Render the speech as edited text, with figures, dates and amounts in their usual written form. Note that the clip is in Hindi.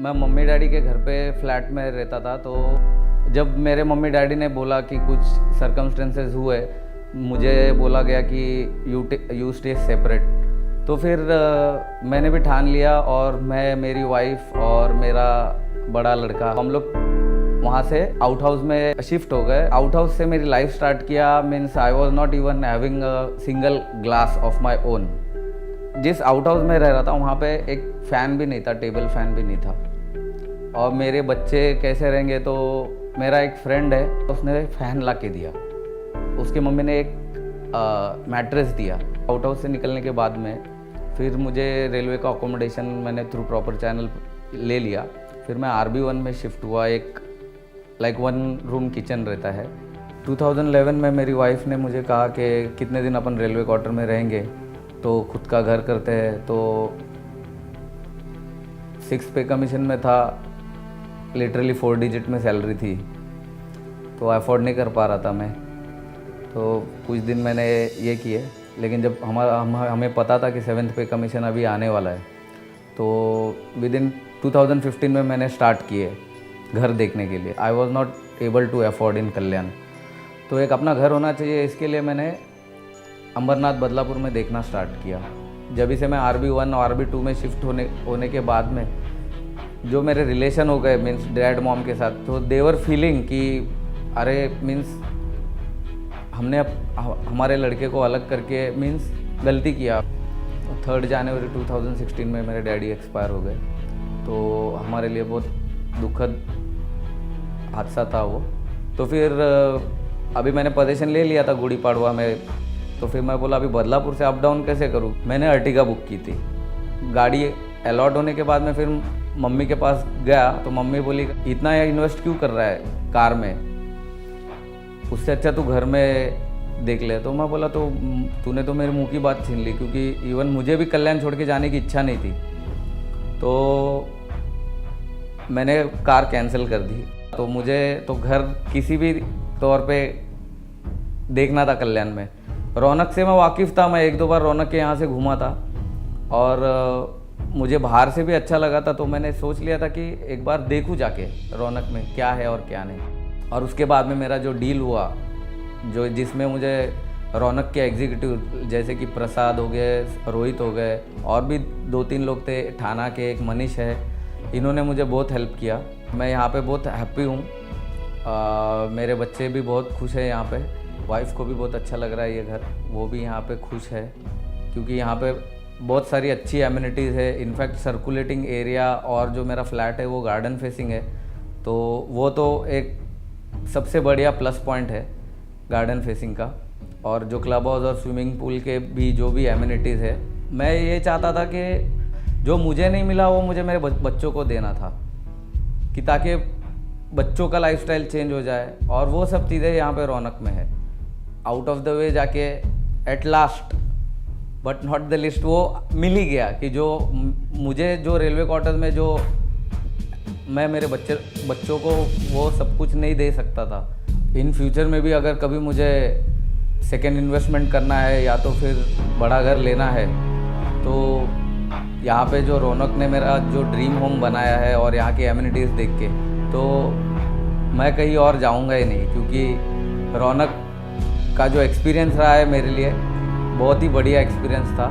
मैं मम्मी डैडी के घर पे फ्लैट में रहता था। तो जब मेरे मम्मी डैडी ने बोला कि कुछ सर्कमस्टेंसेस हुए, मुझे बोला गया कि यू स्टे सेपरेट, तो फिर मैंने भी ठान लिया और मैं, मेरी वाइफ और मेरा बड़ा लड़का, हम लोग वहाँ से आउट हाउस में शिफ्ट हो गए। आउट हाउस से मेरी लाइफ स्टार्ट किया। Means I was not even having a single glass of my own. जिस आउट हाउस में रह रहा था वहाँ पे एक फ़ैन भी नहीं था, टेबल फैन भी नहीं था। और मेरे बच्चे कैसे रहेंगे, तो मेरा एक फ्रेंड है, उसने फ़ैन ला के दिया। उसकी मम्मी ने एक मैट्रेस दिया। आउट हाउस से निकलने के बाद में फिर मुझे रेलवे का अकोमोडेशन मैंने थ्रू प्रॉपर चैनल ले लिया। फिर मैं RB1 में शिफ्ट हुआ। एक लाइक 1 रूम किचन रहता है। 2011 में मेरी वाइफ ने मुझे कहा कि कितने दिन अपन रेलवे क्वार्टर में रहेंगे, तो खुद का घर करते हैं। तो 6 पे कमीशन में था, लिटरली 4 डिजिट में सैलरी थी, तो अफोर्ड नहीं कर पा रहा था मैं। तो कुछ दिन मैंने ये किए, लेकिन जब हमें पता था कि 7th पे कमीशन अभी आने वाला है, तो विद इन 2015 में मैंने स्टार्ट किए घर देखने के लिए। I was not able to afford in Kalyan, तो एक अपना घर होना चाहिए, इसके लिए मैंने अमरनाथ बदलापुर में देखना स्टार्ट किया। जब से मैं RB1 और RB2 में शिफ्ट होने के बाद में जो मेरे रिलेशन हो गए मीन्स डैड मॉम के साथ, तो देवर फीलिंग कि अरे मीन्स हमने हमारे लड़के को अलग करके मीन्स गलती किया। 3 जनवरी 2016 में मेरे डैडी एक्सपायर हो गए, तो हमारे लिए बहुत दुखद हादसा था वो। तो फिर अभी मैंने पोजीशन ले लिया था गुड़ी पाड़वा में, तो फिर मैं बोला अभी बदलापुर से अप डाउन कैसे करूँ। मैंने अर्टिगा बुक की थी। गाड़ी अलॉट होने के बाद में फिर मम्मी के पास गया, तो मम्मी बोली इतना इन्वेस्ट क्यों कर रहा है कार में, उससे अच्छा तू घर में देख ले। तो मैं बोला तो तूने तो मेरे मुंह की बात छीन ली, क्योंकि इवन मुझे भी कल्याण छोड़ के जाने की इच्छा नहीं थी। तो मैंने कार कैंसिल कर दी। तो मुझे तो घर किसी भी तौर पे देखना था कल्याण में। रौनक से मैं वाकिफ़ था, मैं 1-2 बार रौनक के यहाँ से घूमा था और मुझे बाहर से भी अच्छा लगा था। तो मैंने सोच लिया था कि एक बार देखूँ जाके रौनक में क्या है और क्या नहीं। और उसके बाद में मेरा जो डील हुआ, जिसमें मुझे रौनक के एग्जीक्यूटिव जैसे कि प्रसाद हो गए, रोहित हो गए, और भी 2-3 लोग थे, ठाना के एक मनीष है, इन्होंने मुझे बहुत हेल्प किया। मैं यहाँ पे बहुत हैप्पी हूँ। मेरे बच्चे भी बहुत खुश हैं यहाँ पे, वाइफ को भी बहुत अच्छा लग रहा है ये घर, वो भी यहाँ पे खुश है, क्योंकि यहाँ पे बहुत सारी अच्छी एमिनिटीज़ है। इनफैक्ट सर्कुलेटिंग एरिया, और जो मेरा फ्लैट है वो गार्डन फेसिंग है, तो वो तो एक सबसे बढ़िया प्लस पॉइंट है गार्डन फेसिंग का। और जो क्लब हाउस और स्विमिंग पूल के भी जो भी एमिनिटीज़ है, मैं ये चाहता था कि जो मुझे नहीं मिला वो मुझे मेरे बच्चों को देना था, कि ताकि बच्चों का लाइफस्टाइल चेंज हो जाए। और वो सब चीज़ें यहाँ पे रौनक में है। आउट ऑफ द वे जाके at last but not the list वो मिल ही गया कि जो मुझे जो रेलवे क्वार्टर्स में जो मैं मेरे बच्चों को वो सब कुछ नहीं दे सकता था। इन फ्यूचर में भी अगर कभी मुझे सेकेंड इन्वेस्टमेंट करना है या तो फिर बड़ा घर लेना है, तो यहाँ पे जो रौनक ने मेरा जो ड्रीम होम बनाया है और यहाँ की एमिनिटीज़ देख के, तो मैं कहीं और जाऊँगा ही नहीं, क्योंकि रौनक का जो एक्सपीरियंस रहा है मेरे लिए बहुत ही बढ़िया एक्सपीरियंस था।